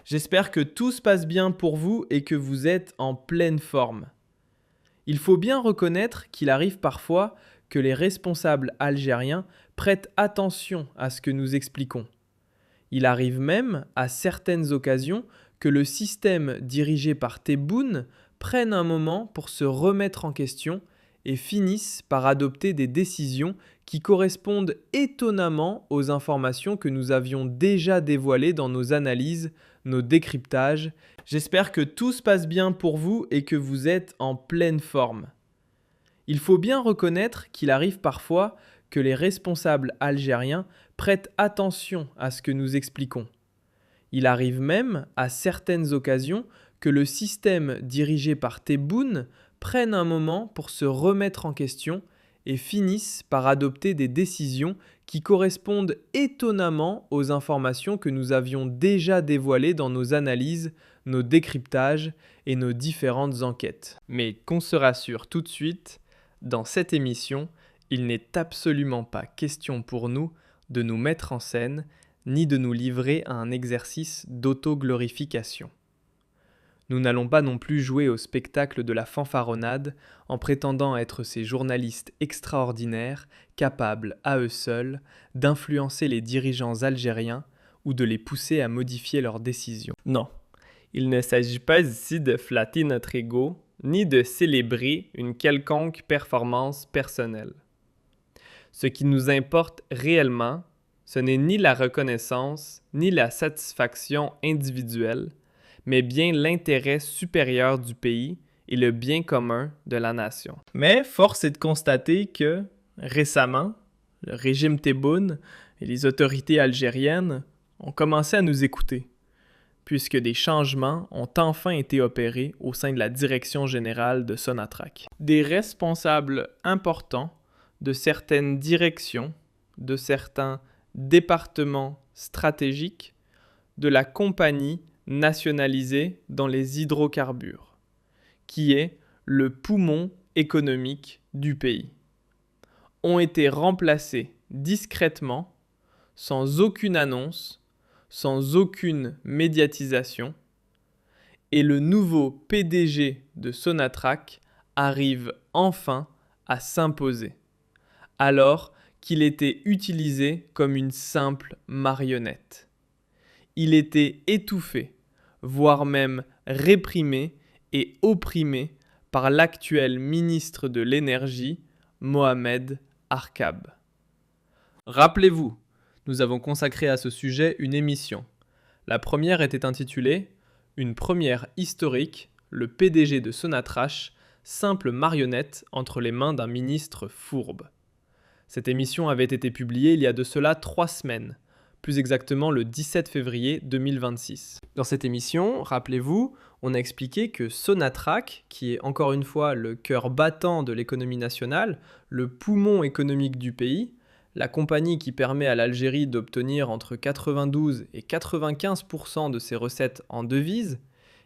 J'espère que tout se passe bien pour vous et que vous êtes en pleine forme. Il faut bien reconnaître qu'il arrive parfois que les responsables algériens prêtent attention à ce que nous expliquons. Il arrive même, à certaines occasions, que le système dirigé par Tebboune prenne un moment pour se remettre en question et finisse par adopter des décisions qui correspondent étonnamment aux informations que nous avions déjà dévoilées dans nos analyses, nos décryptages. J'espère que tout se passe bien pour vous et que vous êtes en pleine forme. Il faut bien reconnaître qu'il arrive parfois que les responsables algériens prêtent attention à ce que nous expliquons. Il arrive même, à certaines occasions, que le système dirigé par Tebboune prenne un moment pour se remettre en question et finisse par adopter des décisions qui correspondent étonnamment aux informations que nous avions déjà dévoilées dans nos analyses, nos décryptages et nos différentes enquêtes. Mais qu'on se rassure tout de suite, dans cette émission, il n'est absolument pas question pour nous de nous mettre en scène ni de nous livrer à un exercice d'auto-glorification. Nous n'allons pas non plus jouer au spectacle de la fanfaronnade en prétendant être ces journalistes extraordinaires, capables à eux seuls d'influencer les dirigeants algériens ou de les pousser à modifier leurs décisions. Non, il ne s'agit pas ici de flatter notre ego, ni de célébrer une quelconque performance personnelle. Ce qui nous importe réellement, ce n'est ni la reconnaissance, ni la satisfaction individuelle, mais bien l'intérêt supérieur du pays et le bien commun de la nation. Mais force est de constater que, récemment, le régime Tebboune et les autorités algériennes ont commencé à nous écouter, puisque des changements ont enfin été opérés au sein de la direction générale de Sonatrach. Des responsables importants de certaines directions, de certains départements stratégiques de la compagnie nationalisée dans les hydrocarbures, qui est le poumon économique du pays, ont été remplacés discrètement, sans aucune annonce, sans aucune médiatisation, et le nouveau PDG de Sonatrach arrive enfin à s'imposer, alors qu'il était utilisé comme une simple marionnette. Il était étouffé, voire même réprimé et opprimé par l'actuel ministre de l'Énergie, Mohamed Arkab. Rappelez-vous, nous avons consacré à ce sujet une émission. La première était intitulée « Une première historique, le PDG de Sonatrach, simple marionnette entre les mains d'un ministre fourbe ». Cette émission avait été publiée il y a de cela 3 semaines, plus exactement le 17 février 2026. Dans cette émission, rappelez-vous, on a expliqué que Sonatrach, qui est encore une fois le cœur battant de l'économie nationale, le poumon économique du pays, la compagnie qui permet à l'Algérie d'obtenir entre 92 et 95% de ses recettes en devises,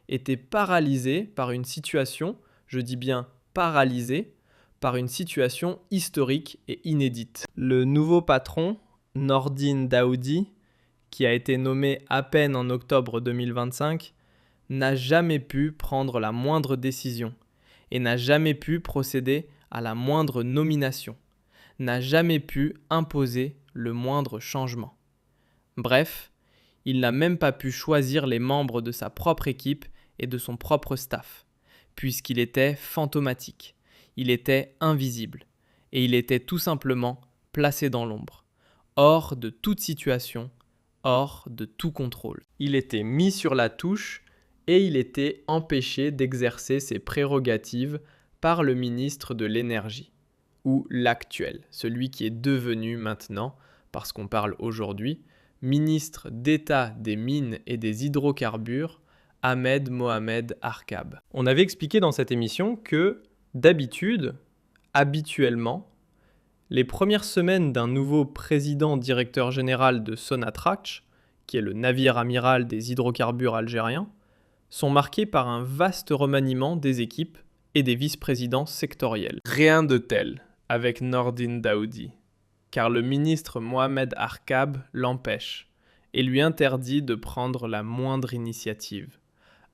était paralysée par une situation, je dis bien paralysée, par une situation historique et inédite. Le nouveau patron, Nordine Daoudi, qui a été nommé à peine en octobre 2025, n'a jamais pu prendre la moindre décision et n'a jamais pu procéder à la moindre nomination, n'a jamais pu imposer le moindre changement. Bref, il n'a même pas pu choisir les membres de sa propre équipe et de son propre staff, puisqu'il était fantomatique, il était invisible, et il était tout simplement placé dans l'ombre, hors de toute situation, hors de tout contrôle. Il était mis sur la touche et il était empêché d'exercer ses prérogatives par le ministre de l'Énergie, ou l'actuel, celui qui est devenu maintenant, parce qu'on parle aujourd'hui, ministre d'État des Mines et des Hydrocarbures, Ahmed Mohamed Arkab. On avait expliqué dans cette émission que, d'habitude, habituellement, les premières semaines d'un nouveau président-directeur général de Sonatrach, qui est le navire amiral des hydrocarbures algériens, sont marquées par un vaste remaniement des équipes et des vice-présidents sectoriels. Rien de tel avec Nordine Daoudi, car le ministre Mohamed Arkab l'empêche et lui interdit de prendre la moindre initiative,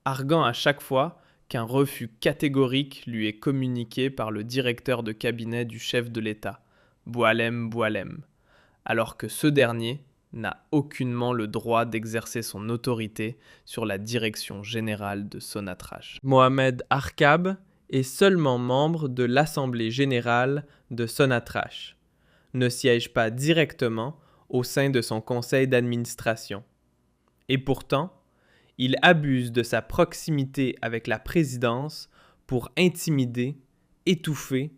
arguant à chaque fois qu'un refus catégorique lui est communiqué par le directeur de cabinet du chef de l'État, Boualem Boualem, alors que ce dernier n'a aucunement le droit d'exercer son autorité sur la direction générale de Sonatrach. Mohamed Arkab est seulement membre de l'Assemblée générale de Sonatrach, ne siège pas directement au sein de son conseil d'administration. Et pourtant, il abuse de sa proximité avec la présidence pour intimider, étouffer,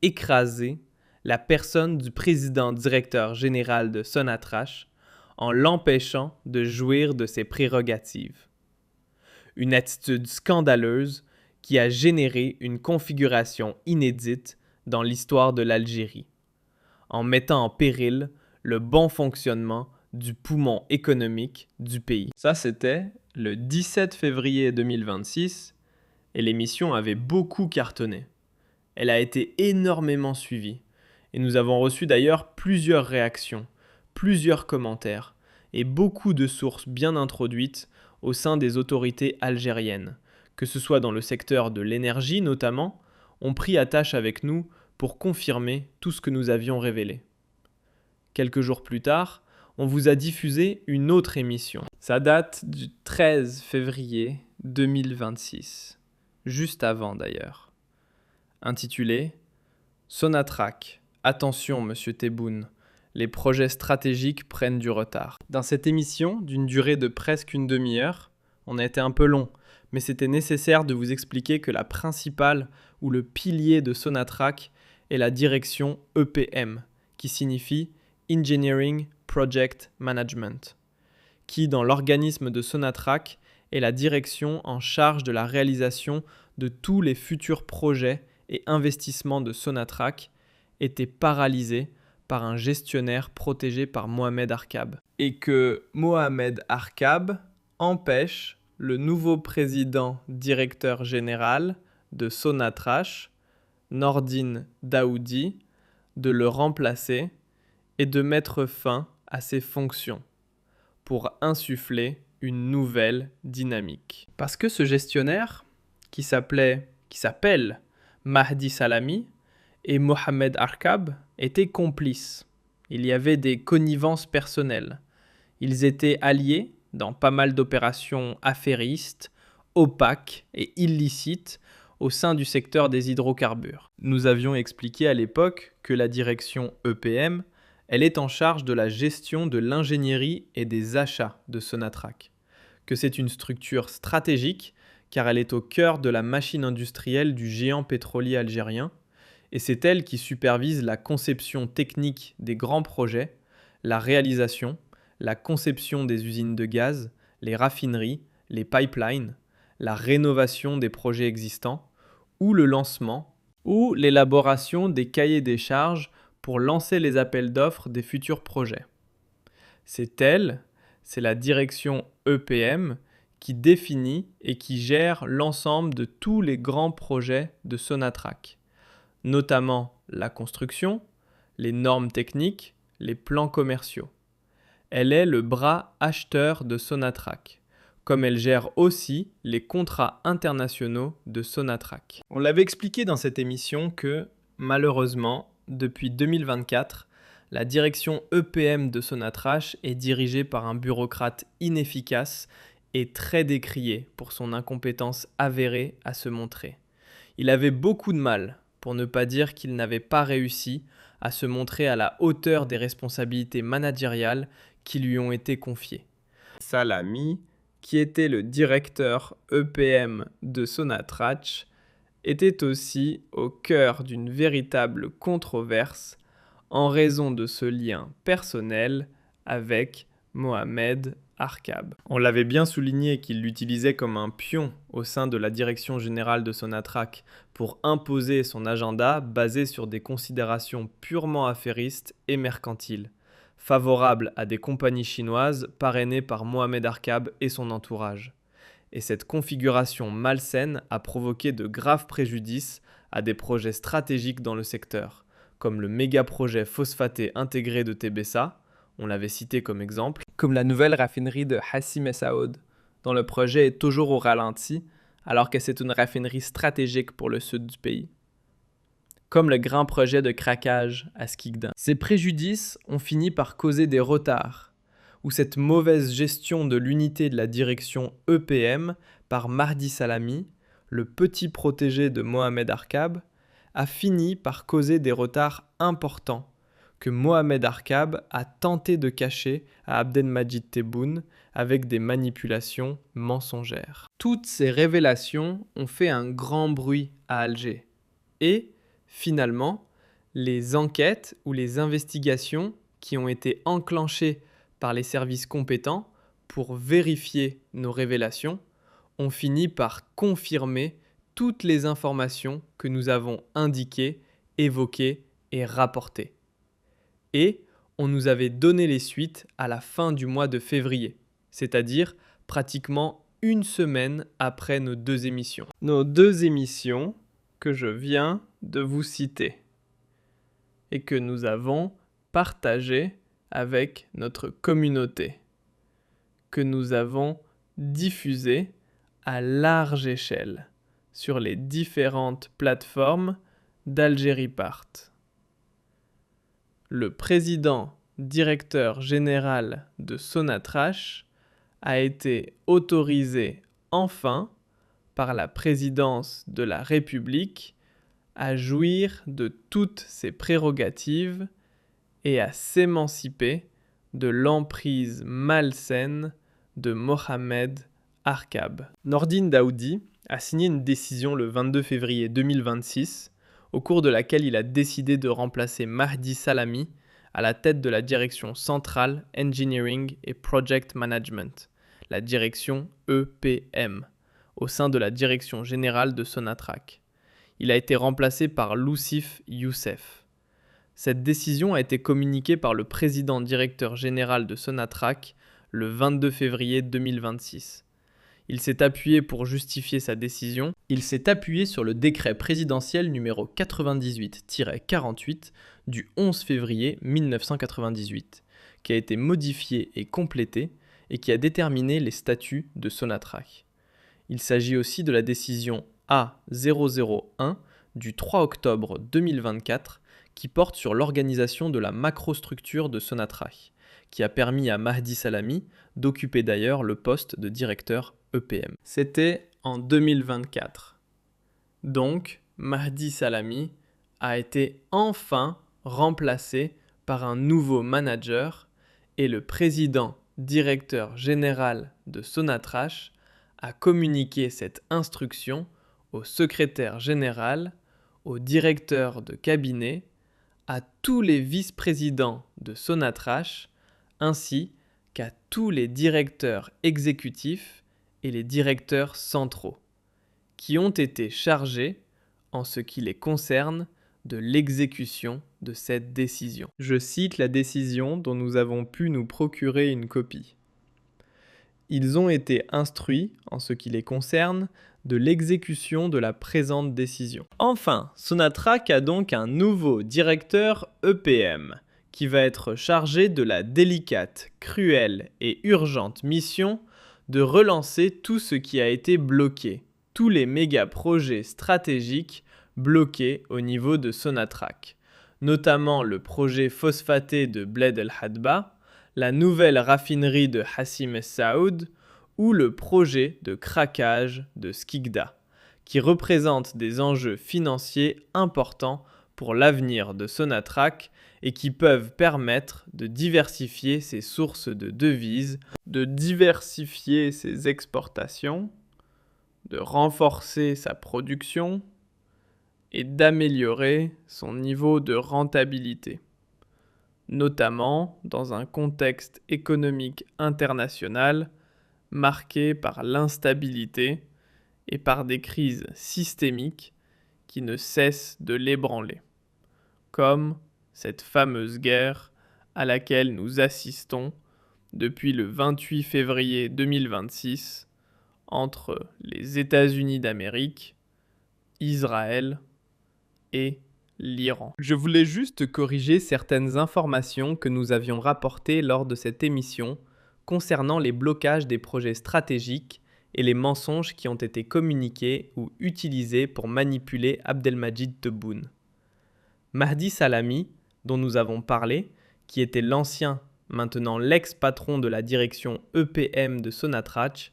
écraser la personne du président directeur général de Sonatrach en l'empêchant de jouir de ses prérogatives. Une attitude scandaleuse qui a généré une configuration inédite dans l'histoire de l'Algérie, en mettant en péril le bon fonctionnement du poumon économique du pays. Ça, c'était le 17 février 2026 et l'émission avait beaucoup cartonné. Elle a été énormément suivie et nous avons reçu d'ailleurs plusieurs réactions, plusieurs commentaires et beaucoup de sources bien introduites au sein des autorités algériennes, que ce soit dans le secteur de l'énergie notamment, ont pris attache avec nous pour confirmer tout ce que nous avions révélé. Quelques jours plus tard, on vous a diffusé une autre émission. Ça date du 13 février 2026, juste avant d'ailleurs, intitulée « Sonatrach, attention Monsieur Tebboune, les projets stratégiques prennent du retard ». Dans cette émission, d'une durée de presque une demi-heure, on a été un peu long, mais c'était nécessaire de vous expliquer que la principale ou le pilier de Sonatrach est la direction EPM, qui signifie Engineering Project Management, qui, dans l'organisme de Sonatrach, est la direction en charge de la réalisation de tous les futurs projets et investissements de Sonatrach, était paralysée par un gestionnaire protégé par Mohamed Arkab. Et que Mohamed Arkab empêche le nouveau président directeur général de Sonatrach, Nordine Daoudi, de le remplacer et de mettre fin à ses fonctions pour insuffler une nouvelle dynamique. Parce que ce gestionnaire, qui s'appelle Mahdi Salami et Mohamed Arkab, étaient complices. Il y avait des connivences personnelles. Ils étaient alliés dans pas mal d'opérations affairistes, opaques et illicites au sein du secteur des hydrocarbures. Nous avions expliqué à l'époque que la direction EPM, elle est en charge de la gestion de l'ingénierie et des achats de Sonatrach, que c'est une structure stratégique car elle est au cœur de la machine industrielle du géant pétrolier algérien et c'est elle qui supervise la conception technique des grands projets, la réalisation, la conception des usines de gaz, les raffineries, les pipelines, la rénovation des projets existants ou le lancement ou l'élaboration des cahiers des charges pour lancer les appels d'offres des futurs projets. C'est la direction EPM qui définit et qui gère l'ensemble de tous les grands projets de Sonatrach, notamment la construction, les normes techniques, les plans commerciaux. Elle est le bras acheteur de Sonatrach, comme elle gère aussi les contrats internationaux de Sonatrach. On l'avait expliqué dans cette émission que, malheureusement, depuis 2024, la direction EPM de Sonatrach est dirigée par un bureaucrate inefficace et très décrié pour son incompétence avérée à se montrer. Il avait beaucoup de mal, pour ne pas dire qu'il n'avait pas réussi à se montrer à la hauteur des responsabilités managériales qui lui ont été confiées. Salami, qui était le directeur EPM de Sonatrach, était aussi au cœur d'une véritable controverse en raison de ce lien personnel avec Mohamed Arkab. On l'avait bien souligné qu'il l'utilisait comme un pion au sein de la direction générale de Sonatrach pour imposer son agenda basé sur des considérations purement affairistes et mercantiles, favorables à des compagnies chinoises parrainées par Mohamed Arkab et son entourage. Et cette configuration malsaine a provoqué de graves préjudices à des projets stratégiques dans le secteur, comme le méga-projet phosphaté intégré de Tébessa, on l'avait cité comme exemple, comme la nouvelle raffinerie de Hassi Messaoud, dont le projet est toujours au ralenti, alors que c'est une raffinerie stratégique pour le sud du pays. Comme le grand projet de craquage à Skikda. Ces préjudices ont fini par causer des retards, où cette mauvaise gestion de l'unité de la direction EPM par Mahdi Salami, le petit protégé de Mohamed Arkab, a fini par causer des retards importants que Mohamed Arkab a tenté de cacher à Abdelmajid Tebboune avec des manipulations mensongères. Toutes ces révélations ont fait un grand bruit à Alger. Et, finalement, les enquêtes ou les investigations qui ont été enclenchées par les services compétents pour vérifier nos révélations ont fini par confirmer toutes les informations que nous avons indiquées, évoquées et rapportées. Et on nous avait donné les suites à la fin du mois de février, c'est-à-dire pratiquement une semaine après nos 2 émissions. Nos 2 émissions que je viens de vous citer et que nous avons partagées avec notre communauté, que nous avons diffusées à large échelle sur les différentes plateformes d'Algérie-Part. Le président directeur général de Sonatrach a été autorisé enfin par la présidence de la République à jouir de toutes ses prérogatives et à s'émanciper de l'emprise malsaine de Mohamed Arkab. Nordine Daoudi a signé une décision le 22 février 2026, au cours de laquelle il a décidé de remplacer Mahdi Salami à la tête de la direction centrale Engineering et Project Management, la direction EPM, au sein de la direction générale de Sonatrach. Il a été remplacé par Loussif Youssef. Cette décision a été communiquée par le président directeur général de Sonatrach le 22 février 2026. Il s'est appuyé pour justifier sa décision. Il s'est appuyé sur le décret présidentiel numéro 98-48 du 11 février 1998, qui a été modifié et complété et qui a déterminé les statuts de Sonatrach. Il s'agit aussi de la décision A001 du 3 octobre 2024 qui porte sur l'organisation de la macrostructure de Sonatrach, qui a permis à Mahdi Salami d'occuper d'ailleurs le poste de directeur EPM. C'était en 2024. Donc, Mahdi Salami a été enfin remplacé par un nouveau manager et le président directeur général de Sonatrach a communiqué cette instruction au secrétaire général, au directeur de cabinet, à tous les vice-présidents de Sonatrach, ainsi qu'à tous les directeurs exécutifs et les directeurs centraux, qui ont été chargés, en ce qui les concerne, de l'exécution de cette décision. Je cite la décision dont nous avons pu nous procurer une copie. Ils ont été instruits, en ce qui les concerne, de l'exécution de la présente décision. Enfin, Sonatrach a donc un nouveau directeur EPM, qui va être chargé de la délicate, cruelle et urgente mission de relancer tout ce qui a été bloqué, tous les méga-projets stratégiques bloqués au niveau de Sonatrach, notamment le projet phosphaté de Bled El Hadba, la nouvelle raffinerie de Hassi Messaoud ou le projet de craquage de Skikda, qui représentent des enjeux financiers importants pour l'avenir de Sonatrach et qui peuvent permettre de diversifier ses sources de devises, de diversifier ses exportations, de renforcer sa production et d'améliorer son niveau de rentabilité, notamment dans un contexte économique international marqué par l'instabilité et par des crises systémiques qui ne cessent de l'ébranler, comme cette fameuse guerre à laquelle nous assistons depuis le 28 février 2026 entre les États-Unis d'Amérique, Israël et l'Iran. Je voulais juste corriger certaines informations que nous avions rapportées lors de cette émission concernant les blocages des projets stratégiques et les mensonges qui ont été communiqués ou utilisés pour manipuler Abdelmadjid Tebboune. Mahdi Salami, dont nous avons parlé, qui était l'ancien, maintenant l'ex-patron de la direction EPM de Sonatrach,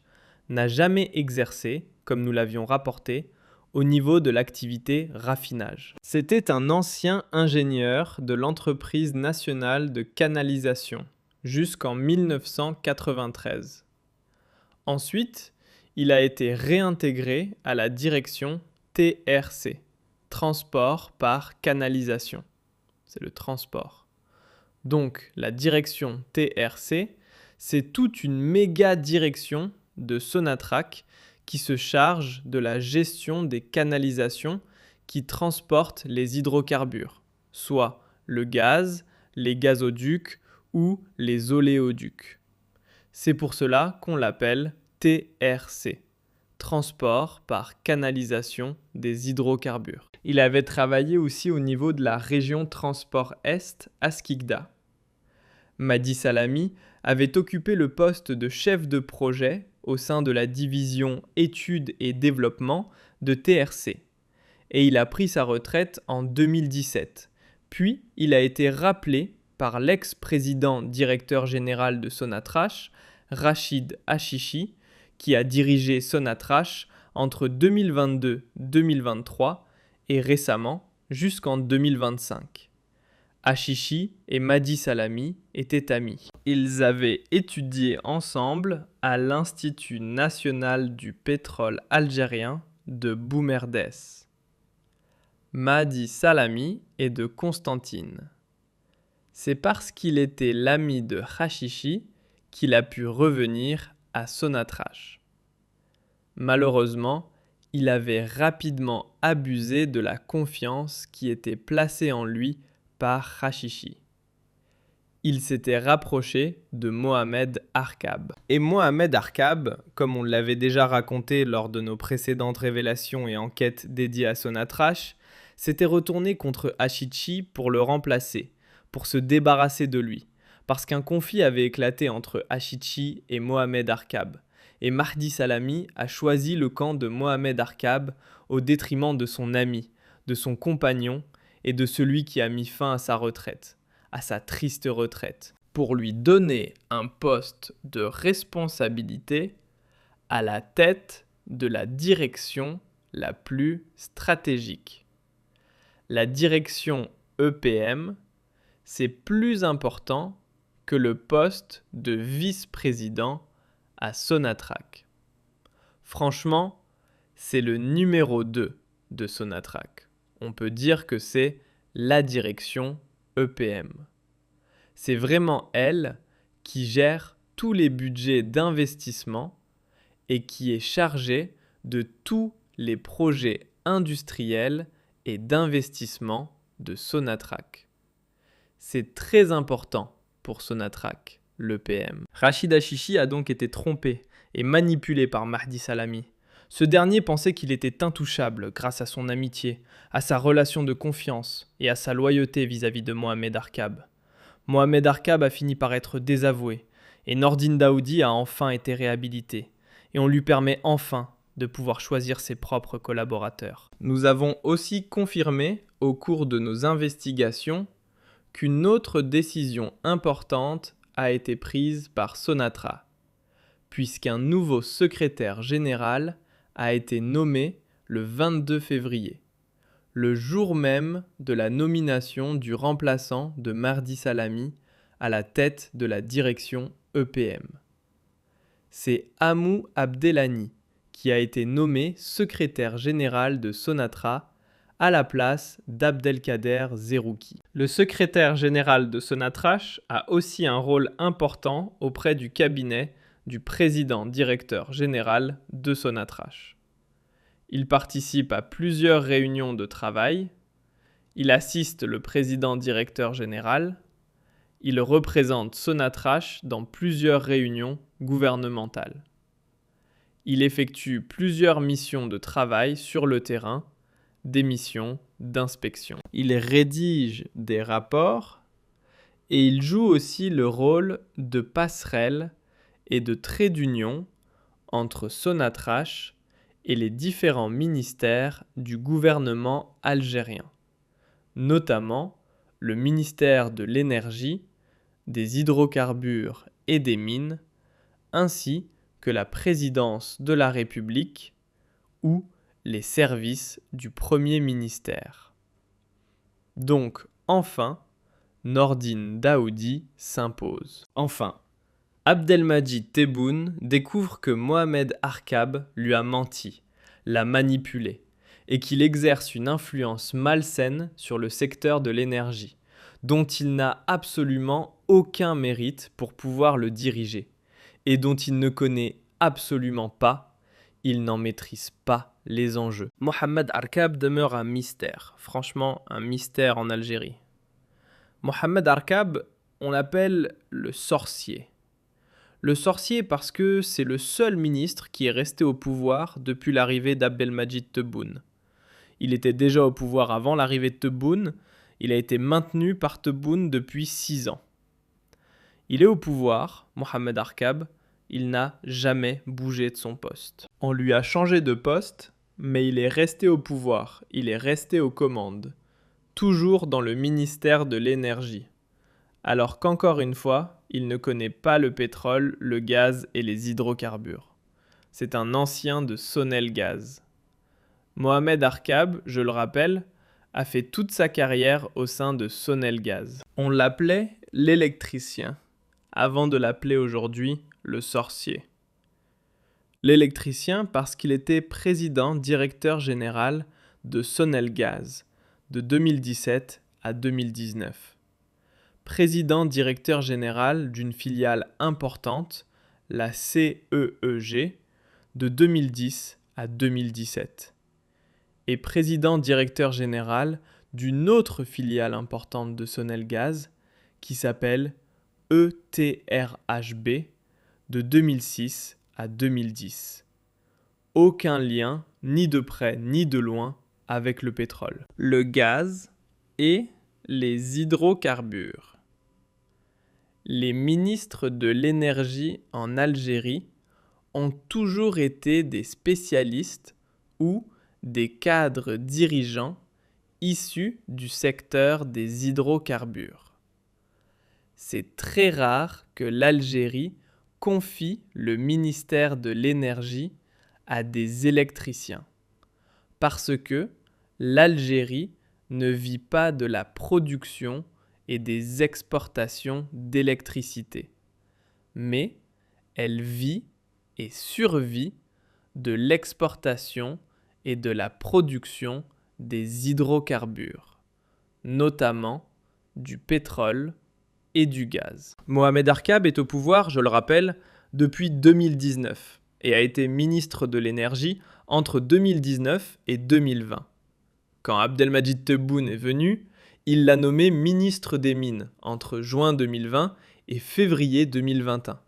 n'a jamais exercé, comme nous l'avions rapporté, au niveau de l'activité raffinage. C'était un ancien ingénieur de l'entreprise nationale de canalisation, jusqu'en 1993. Ensuite, il a été réintégré à la direction TRC, transport par canalisation. C'est le transport. Donc, la direction TRC, c'est toute une méga direction de Sonatrach qui se charge de la gestion des canalisations qui transportent les hydrocarbures, soit le gaz, les gazoducs ou les oléoducs. C'est pour cela qu'on l'appelle TRC, transport par canalisation des hydrocarbures. Il avait travaillé aussi au niveau de la région Transport Est à Skikda. Mahdi Salami avait occupé le poste de chef de projet au sein de la division études et développement de TRC. Et il a pris sa retraite en 2017. Puis, il a été rappelé par l'ex-président directeur général de Sonatrach, Rachid Hachichi, qui a dirigé Sonatrach entre 2022-2023 et récemment jusqu'en 2025. Hachichi et Mahdi Salami étaient amis. Ils avaient étudié ensemble à l'Institut national du pétrole algérien de Boumerdès. Mahdi Salami est de Constantine. C'est parce qu'il était l'ami de Hachichi qu'il a pu revenir à Sonatrach. Malheureusement, il avait rapidement abusé de la confiance qui était placée en lui par Hachichi. Il s'était rapproché de Mohamed Arkab. Et Mohamed Arkab, comme on l'avait déjà raconté lors de nos précédentes révélations et enquêtes dédiées à Sonatrach, s'était retourné contre Hachichi pour le remplacer, pour se débarrasser de lui, parce qu'un conflit avait éclaté entre Hachichi et Mohamed Arkab, et Mahdi Salami a choisi le camp de Mohamed Arkab au détriment de son ami, de son compagnon et de celui qui a mis fin à sa retraite, à sa triste retraite, pour lui donner un poste de responsabilité à la tête de la direction la plus stratégique. La direction EPM, c'est plus important que le poste de vice-président à Sonatrach. Franchement, c'est le numéro 2 de Sonatrach. On peut dire que c'est la direction EPM. C'est vraiment elle qui gère tous les budgets d'investissement et qui est chargée de tous les projets industriels et d'investissement de Sonatrach. C'est très important pour Sonatrach, l'EPM. Rachid Hachichi a donc été trompé et manipulé par Mahdi Salami. Ce dernier pensait qu'il était intouchable grâce à son amitié, à sa relation de confiance et à sa loyauté vis-à-vis de Mohamed Arkab. Mohamed Arkab a fini par être désavoué et Nordine Daoudi a enfin été réhabilité et on lui permet enfin de pouvoir choisir ses propres collaborateurs. Nous avons aussi confirmé au cours de nos investigations qu'une autre décision importante a été prise par Sonatrach, puisqu'un nouveau secrétaire général a été nommé le 22 février, le jour même de la nomination du remplaçant de Mahdi Salami à la tête de la direction EPM. C'est Hamou Abdelhani qui a été nommé secrétaire général de Sonatrach à la place d'Abdelkader Zerouki. Le secrétaire général de Sonatrach a aussi un rôle important auprès du cabinet du président-directeur général de Sonatrach. Il participe à plusieurs réunions de travail, il assiste le président-directeur général, il représente Sonatrach dans plusieurs réunions gouvernementales. Il effectue plusieurs missions de travail sur le terrain, des missions d'inspection. Il rédige des rapports et il joue aussi le rôle de passerelle et de trait d'union entre Sonatrach et les différents ministères du gouvernement algérien, notamment le ministère de l'Énergie, des hydrocarbures et des mines, ainsi que la présidence de la République ou les services du Premier ministère. Donc, enfin, Nordine Daoudi s'impose. Enfin, Abdelmadjid Tebboune découvre que Mohamed Arkab lui a menti, l'a manipulé, et qu'il exerce une influence malsaine sur le secteur de l'énergie, dont il n'a absolument aucun mérite pour pouvoir le diriger, et dont il ne connaît absolument pas, il n'en maîtrise pas les enjeux. Mohamed Arkab demeure un mystère, franchement un mystère en Algérie. Mohamed Arkab, on l'appelle le sorcier. Le sorcier parce que c'est le seul ministre qui est resté au pouvoir depuis l'arrivée d'Abdelmadjid Tebboune. Il était déjà au pouvoir avant l'arrivée de Tebboune, il a été maintenu par Tebboune depuis 6 ans. Il est au pouvoir, Mohamed Arkab, il n'a jamais bougé de son poste. On lui a changé de poste, mais il est resté au pouvoir, il est resté aux commandes, toujours dans le ministère de l'Énergie. Alors qu'encore une fois, il ne connaît pas le pétrole, le gaz et les hydrocarbures. C'est un ancien de Sonelgaz. Mohamed Arkab, je le rappelle, a fait toute sa carrière au sein de Sonelgaz. On l'appelait l'électricien, avant de l'appeler aujourd'hui le sorcier. L'électricien parce qu'il était président-directeur général de Sonelgaz de 2017 à 2019. Président-directeur général d'une filiale importante, la CEEG, de 2010 à 2017. Et président-directeur général d'une autre filiale importante de Sonelgaz, qui s'appelle ETRHB, de 2006 à 2010. Aucun lien, ni de près ni de loin, avec le pétrole, le gaz et les hydrocarbures. Les ministres de l'énergie en Algérie ont toujours été des spécialistes ou des cadres dirigeants issus du secteur des hydrocarbures. C'est très rare que l'Algérie confie le ministère de l'énergie à des électriciens, parce que l'Algérie ne vit pas de la production et des exportations d'électricité, mais elle vit et survit de l'exportation et de la production des hydrocarbures, notamment du pétrole et du gaz. Mohamed Arkab est au pouvoir, je le rappelle, depuis 2019 et a été ministre de l'énergie entre 2019 et 2020. Quand Abdelmadjid Tebboune est venu, il l'a nommé ministre des Mines entre juin 2020 et février 2021.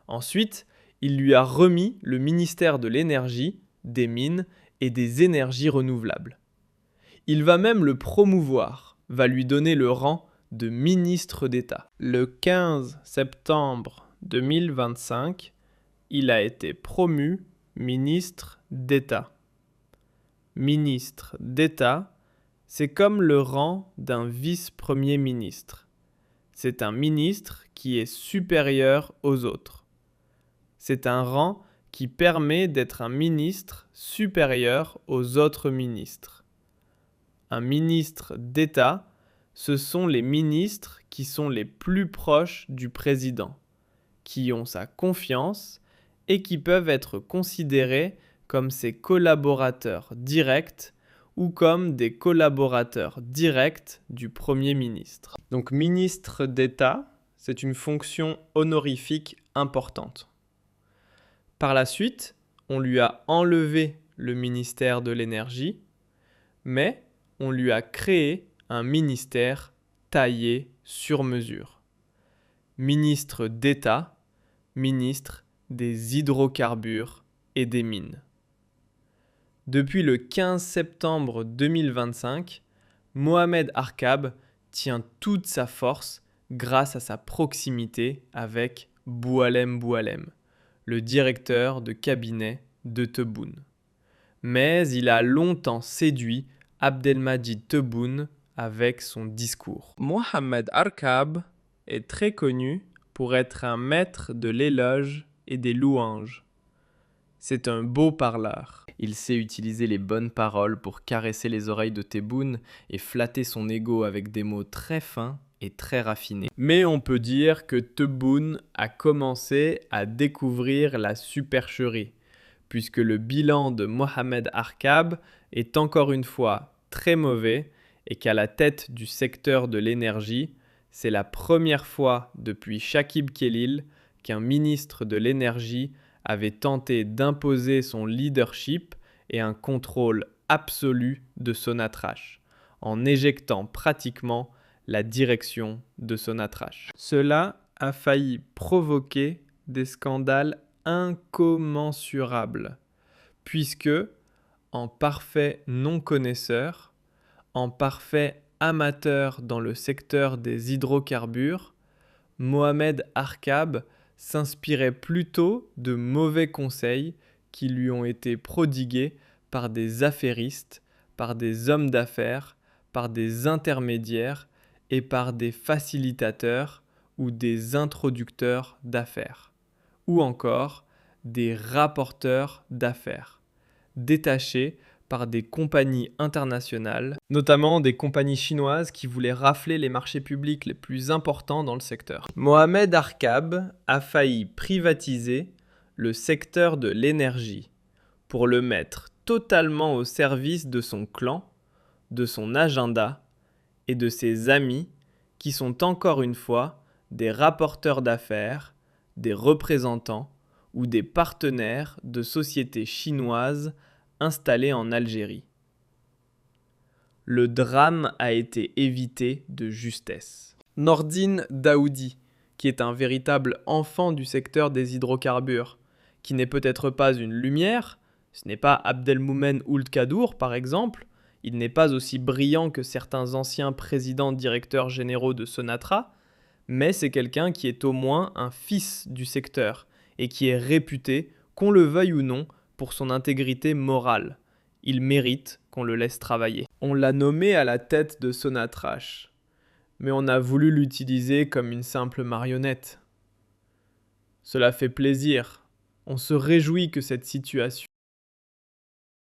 Ensuite, il lui a remis le ministère de l'Énergie, des Mines et des Énergies renouvelables. Il va même le promouvoir, va lui donner le rang de ministre d'État. Le 15 septembre 2025, il a été promu ministre d'État. Ministre d'État, c'est comme le rang d'un vice-premier ministre. C'est un ministre qui est supérieur aux autres. C'est un rang qui permet d'être un ministre supérieur aux autres ministres. Un ministre d'État, ce sont les ministres qui sont les plus proches du président, qui ont sa confiance et qui peuvent être considérés comme ses collaborateurs directs ou comme des collaborateurs directs du Premier ministre. Donc ministre d'État, c'est une fonction honorifique importante. Par la suite, on lui a enlevé le ministère de l'Énergie, mais on lui a créé un ministère taillé sur mesure. Ministre d'État, ministre des hydrocarbures et des mines. Depuis le 15 septembre 2025, Mohamed Arkab tient toute sa force grâce à sa proximité avec Boualem Boualem, le directeur de cabinet de Tebboune. Mais il a longtemps séduit Abdelmadjid Tebboune avec son discours. Mohamed Arkab est très connu pour être un maître de l'éloge et des louanges. C'est un beau parleur. Il sait utiliser les bonnes paroles pour caresser les oreilles de Tebboune et flatter son ego avec des mots très fins et très raffinés. Mais on peut dire que Tebboune a commencé à découvrir la supercherie, puisque le bilan de Mohamed Arkab est encore une fois très mauvais et qu'à la tête du secteur de l'énergie, c'est la première fois depuis Chakib Khelil qu'un ministre de l'énergie avait tenté d'imposer son leadership et un contrôle absolu de Sonatrach, en éjectant pratiquement la direction de Sonatrach. Cela a failli provoquer des scandales incommensurables, puisque, en parfait non-connaisseur, en parfait amateur dans le secteur des hydrocarbures, Mohamed Arkab s'inspirait plutôt de mauvais conseils qui lui ont été prodigués par des affairistes, par des hommes d'affaires, par des intermédiaires et par des facilitateurs ou des introducteurs d'affaires, ou encore des rapporteurs d'affaires, détachés par des compagnies internationales, notamment des compagnies chinoises qui voulaient rafler les marchés publics les plus importants dans le secteur. Mohamed Arkab a failli privatiser le secteur de l'énergie pour le mettre totalement au service de son clan, de son agenda et de ses amis qui sont encore une fois des rapporteurs d'affaires, des représentants ou des partenaires de sociétés chinoises installées en Algérie. Le drame a été évité de justesse. Nordine Daoudi, qui est un véritable enfant du secteur des hydrocarbures, qui n'est peut-être pas une lumière, ce n'est pas Abdelmoumen Ould Kadour par exemple, il n'est pas aussi brillant que certains anciens présidents directeurs généraux de Sonatrach, mais c'est quelqu'un qui est au moins un fils du secteur et qui est réputé, qu'on le veuille ou non, pour son intégrité morale. Il mérite qu'on le laisse travailler. On l'a nommé à la tête de Sonatrach, mais on a voulu l'utiliser comme une simple marionnette. Cela fait plaisir. On se réjouit que cette situation